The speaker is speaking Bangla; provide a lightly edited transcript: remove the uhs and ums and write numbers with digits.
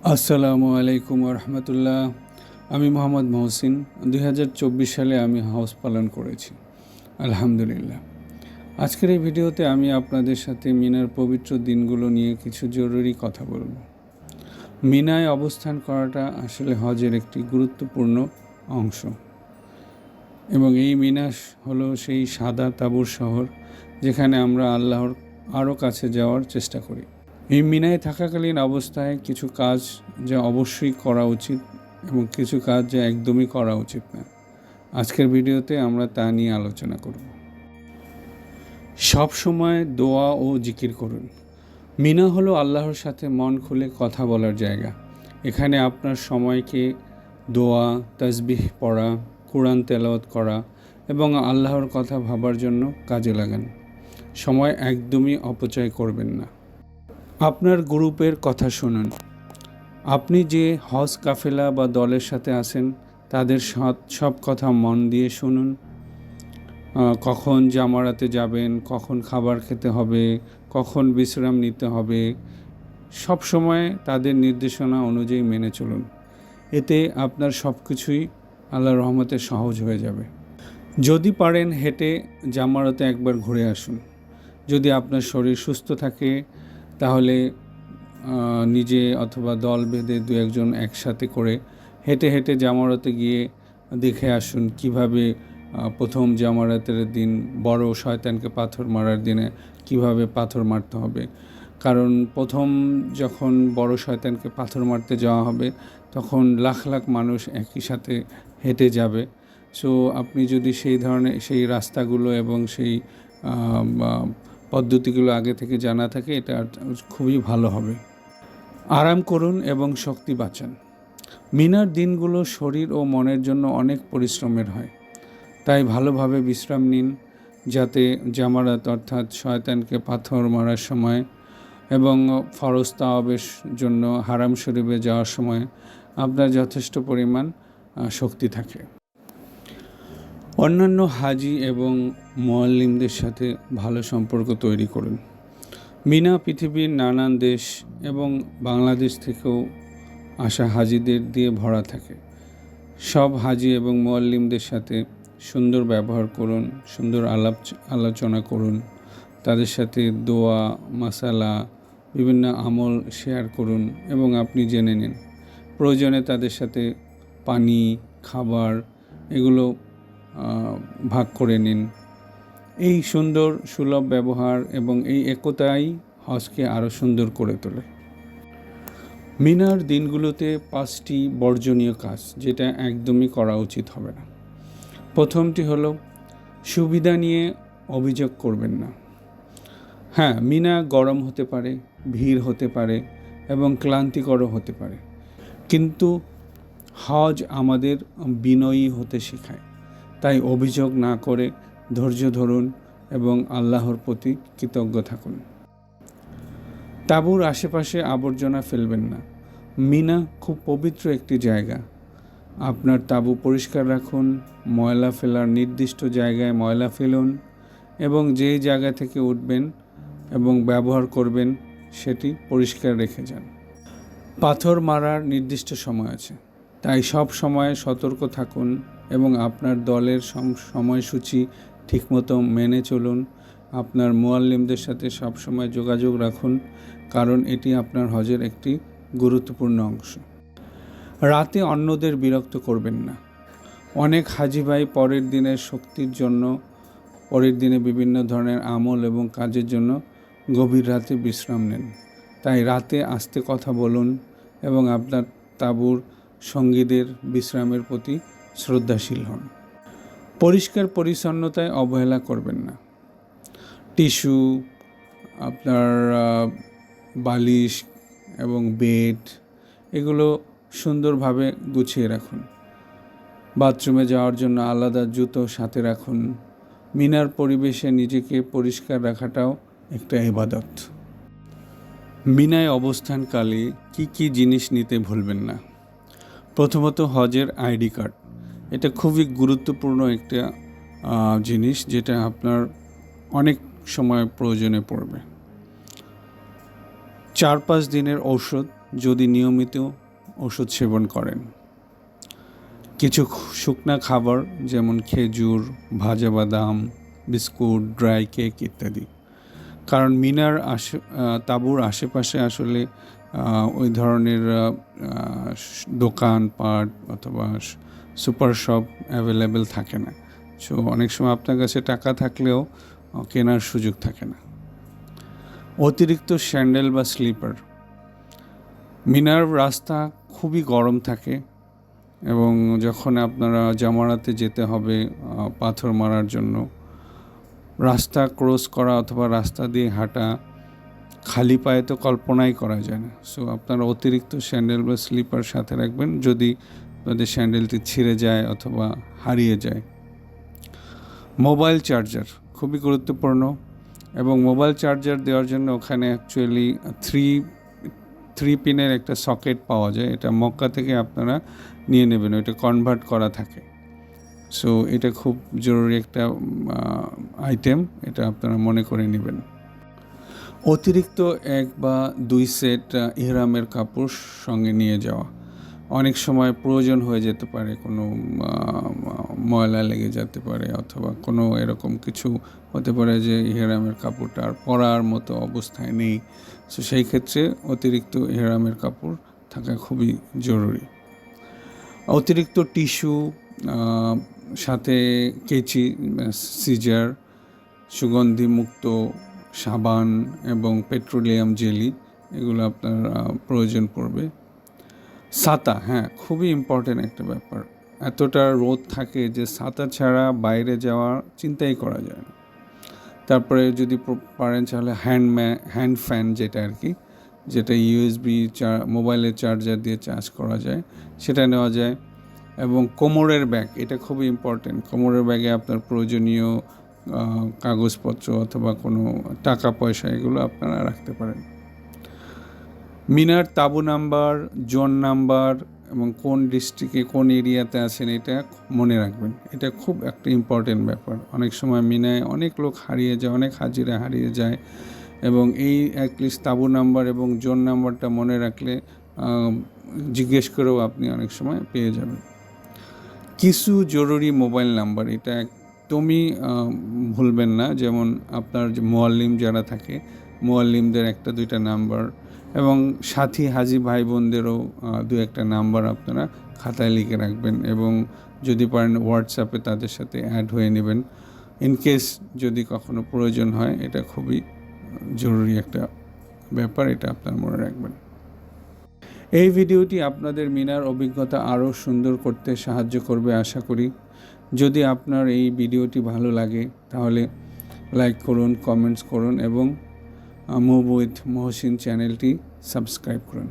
আসসালামু আলাইকুম রহমতুল্লাহ। আমি মোহাম্মদ মহসিন। 2024 সালে আমি হাউস পালন করেছি, আলহামদুলিল্লাহ। আজকের এই ভিডিওতে আমি আপনাদের সাথে মিনার পবিত্র দিনগুলো নিয়ে কিছু জরুরি কথা বলবো। মিনায় অবস্থান করাটা আসলে হজের একটি গুরুত্বপূর্ণ অংশ, এবং এই মিনা হলো সেই সাদা তাঁবুর শহর যেখানে আমরা আল্লাহর আরও কাছে যাওয়ার চেষ্টা করি। এই মিনায় থাকাকালীন অবস্থায় কিছু কাজ যা অবশ্যই করা উচিত এবং কিছু কাজ যা একদমই করা উচিত না। আজকের ভিডিওতে আমরা তা নিয়ে আলোচনা করব। সব সময় দোয়া ও জিকির করুন। মিনা হলো আল্লাহর সাথে মন খুলে কথা বলার জায়গা। এখানে আপনার সময়কে দোয়া, তাসবিহ পড়া, কোরআন তেলাওয়াত করা এবং আল্লাহর কথা ভাবার জন্য কাজে লাগান। সময় একদমই অপচয় করবেন না। আপনার গ্রুপের কথা শুনুন। আপনি যে হজ কাফেলা বা দলের সাথে আছেন তাদের সব কথা মন দিয়ে শুনুন। কখন জামারাতে যাবেন, কখন খাবার খেতে হবে, কখন বিশ্রাম নিতে হবে, সব সময় তাদের নির্দেশনা অনুযায়ী মেনে চলুন। এতে আপনার সব কিছুই আল্লাহর রহমতে সহজ হয়ে যাবে। যদি পারেন হেঁটে জামারাতে একবার ঘুরে আসুন। যদি আপনার শরীর সুস্থ থাকে তাহলে নিজে অথবা দল বেঁধে দু একজন একসাথে করে হেঁটে হেঁটে জামারাতে গিয়ে দেখে আসুন কিভাবে প্রথম জামারাতের দিন বড় শয়তানকে পাথর মারার দিনে কিভাবে পাথর মারতে হবে। কারণ প্রথম যখন বড় শয়তানকে পাথর মারতে যাওয়া হবে তখন লাখ লাখ মানুষ একই সাথে হেঁটে যাবে। সো আপনি যদি সেই রাস্তাগুলো এবং সেই পদ্ধতিগুলো আগে থেকে জানা থাকে এটা খুবই ভালো হবে। আরাম করুন এবং শক্তি বাঁচান। মিনার দিনগুলো শরীর ও মনের জন্য অনেক পরিশ্রমের হয়, তাই ভালোভাবে বিশ্রাম নিন যাতে জামারাত অর্থাৎ শয়তানকে পাথর মারার সময় এবং ফরজ তাওয়াবের জন্য হারাম শরীফে যাওয়ার সময় আপনার যথেষ্ট পরিমাণ শক্তি থাকে। অন্যান্য হাজি এবং মুআল্লিমদের সাথে ভালো সম্পর্ক তৈরি করুন। মিনা পৃথিবীর নানান দেশ এবং বাংলাদেশ থেকেও আসা হাজিদের দিয়ে ভরা থাকে। সব হাজি এবং মুআল্লিমদের সাথে সুন্দর ব্যবহার করুন, সুন্দর আলোচনা করুন। তাদের সাথে দোয়া, মাসালা, বিভিন্ন আমল শেয়ার করুন এবং আপনি জেনে নিন। প্রয়োজনে তাদের সাথে পানি, খাবার এগুলো ভাগ করে নিন। এই সুন্দর সুলভ ব্যবহার এবং এই একতাই হজকে আরও সুন্দর করে তোলে। মিনার দিনগুলোতে 5টি বর্জনীয় কাজ যেটা একদমই করা উচিত হবে না। প্রথমটি হলো সুবিধা নিয়ে অভিযোগ করবেন না। হ্যাঁ, মিনা গরম হতে পারে, ভিড় হতে পারে এবং ক্লান্তিকরও হতে পারে, কিন্তু হজ আমাদের বিনয়ী হতে শেখায়। তাই অভিযোগ না করে ধৈর্য ধরুন এবং আল্লাহর প্রতি কৃতজ্ঞ থাকুন। তাঁবুর আশেপাশে আবর্জনা ফেলবেন না। মিনা খুব পবিত্র একটি জায়গা। আপনার তাঁবু পরিষ্কার রাখুন, ময়লা ফেলার নির্দিষ্ট জায়গায় ময়লা ফেলুন এবং যেই জায়গা থেকে উঠবেন এবং ব্যবহার করবেন সেটি পরিষ্কার রেখে যান। পাথর মারার নির্দিষ্ট সময় আছে, তাই সব সময় সতর্ক থাকুন এবং আপনার দলের সময়সূচি ঠিকমতো মেনে চলুন। আপনার মুআল্লিমদের সাথে সবসময় যোগাযোগ রাখুন, কারণ এটি আপনার হজের একটি গুরুত্বপূর্ণ অংশ। রাতে অন্যদের বিরক্ত করবেন না। অনেক হাজি ভাই পরের দিনের শক্তির জন্য পরের দিনে বিভিন্ন ধরনের আমল এবং কাজের জন্য গভীর রাতে বিশ্রাম নেন। তাই রাতে আস্তে কথা বলুন এবং আপনার তাঁবুর সঙ্গীদের বিশ্রামের প্রতি শ্রদ্ধাশীল হন। পরিষ্কার পরিচ্ছন্নতায় অবহেলা করবেন না। টিস্যু, আপনার বালিশ এবং বেড এগুলো সুন্দরভাবে গুছিয়ে রাখুন। বাথরুমে যাওয়ার জন্য আলাদা জুতো সাথে রাখুন। মিনার পরিবেশে নিজেকে পরিষ্কার রাখাটাও একটা ইবাদত। মিনায় অবস্থানকালে কি জিনিস নিতে ভুলবেন না। প্রথমত হজের আইডি কার্ড। এটা খুবই গুরুত্বপূর্ণ একটা জিনিস যেটা আপনার অনেক সময় প্রয়োজনে পড়বে। 4-5 দিনের ঔষধ যদি নিয়মিত ওষুধ সেবন করেন। কিছু শুকনা খাবার যেমন খেজুর, ভাজা বাদাম, বিস্কুট, ড্রাই কেক ইত্যাদি। কারণ মিনার তাঁবুর আশেপাশে আসলে ওই ধরনের দোকানপাট অথবা সুপার শপ অ্যাভেলেবেল থাকে না। সো অনেক সময় আপনার কাছে টাকা থাকলেও কেনার সুযোগ থাকে না। অতিরিক্ত স্যান্ডেল বা স্লিপার। মিনার রাস্তা খুবই গরম থাকে এবং যখন আপনারা জামারাতে যেতে হবে পাথর মারার জন্য, রাস্তা ক্রস করা অথবা রাস্তা দিয়ে হাঁটা খালি পায়ে তো কল্পনাই করা যায় না। সো আপনারা অতিরিক্ত স্যান্ডেল বা স্লিপার সাথে রাখবেন যদি আপনাদের স্যান্ডেলটি ছিঁড়ে যায় অথবা হারিয়ে যায়। মোবাইল চার্জার খুবই গুরুত্বপূর্ণ এবং মোবাইল চার্জার দেওয়ার জন্য ওখানে অ্যাকচুয়ালি থ্রি পিনের একটা সকেট পাওয়া যায়। এটা মক্কা থেকে আপনারা নিয়ে নেবেন, ওইটা কনভার্ট করা থাকে। সো এটা খুব জরুরি একটা আইটেম, এটা আপনারা মনে করে নেবেন। অতিরিক্ত 1 বা 2 সেট ইহরামের কাপড় সঙ্গে নিয়ে যাওয়া। অনেক সময় প্রয়োজন হয়ে যেতে পারে, কোনো ময়লা লেগে যেতে পারে অথবা কোনো এরকম কিছু হতে পারে যে ইহরামের কাপড়টা আর পরার মতো অবস্থায় নেই। সো সেই ক্ষেত্রে অতিরিক্ত ইহরামের কাপড় থাকা খুবই জরুরি। অতিরিক্ত টিস্যু, সাথে কেচি, সিজার, সুগন্ধিমুক্ত সাবান এবং পেট্রোলিয়াম জেলি, এগুলো আপনার প্রয়োজন পড়বে। ছাতা, হ্যাঁ, খুবই ইম্পর্ট্যান্ট একটা ব্যাপার। এতটা রোদ থাকে যে ছাতা ছাড়া বাইরে যাওয়া চিন্তাই করা যায় না। তারপরে যদি পারেন তাহলে হ্যান্ড ফ্যান, যেটা ইউএসবি মোবাইলের চার্জার দিয়ে চার্জ করা যায়, সেটা নেওয়া যায়। এবং কোমরের ব্যাগ, এটা খুবই ইম্পর্ট্যান্ট। কোমরের ব্যাগে আপনার প্রয়োজনীয় কাগজপত্র অথবা কোনো টাকা পয়সা এগুলো আপনারা রাখতে পারেন। মিনার তাঁবু নাম্বার, জোন নাম্বার এবং কোন ডিস্ট্রিক্টে কোন এরিয়াতে আছেন এটা মনে রাখবেন। এটা খুব একটা ইম্পর্টেন্ট ব্যাপার। অনেক সময় মিনায় অনেক লোক হারিয়ে যায়, অনেক হাজিরা হারিয়ে যায় এবং এই অ্যাটলিস্ট তাঁবু নাম্বার এবং জোন নাম্বারটা মনে রাখলে জিজ্ঞেস করেও আপনি অনেক সময় পেয়ে যাবেন। কিছু জরুরি মোবাইল নাম্বার, এটা একদমই ভুলবেন না। যেমন আপনার যে মুয়াল্লিম যারা থাকে, মুয়াল্লিমদের 1-2টা নাম্বার এবং সাথী হাজি ভাই বোনদেরও 2-1টা নাম্বার আপনারা খাতায় লিখে রাখবেন এবং যদি পারেন হোয়াটসঅ্যাপে তাদের সাথে অ্যাড হয়ে নেবেন। ইনকেস যদি কখনো প্রয়োজন হয়, এটা খুবই জরুরি একটা ব্যাপার, এটা আপনারা মনে রাখবেন। এই ভিডিওটি আপনাদের মিনার অভিজ্ঞতা আরও সুন্দর করতে সাহায্য করবে আশা করি। যদি আপনার এই ভিডিওটি ভালো লাগে তাহলে লাইক করুন, কমেন্টস করুন এবং মুভ উইথ মহসিন চ্যানেলটি সাবস্ক্রাইব করুন।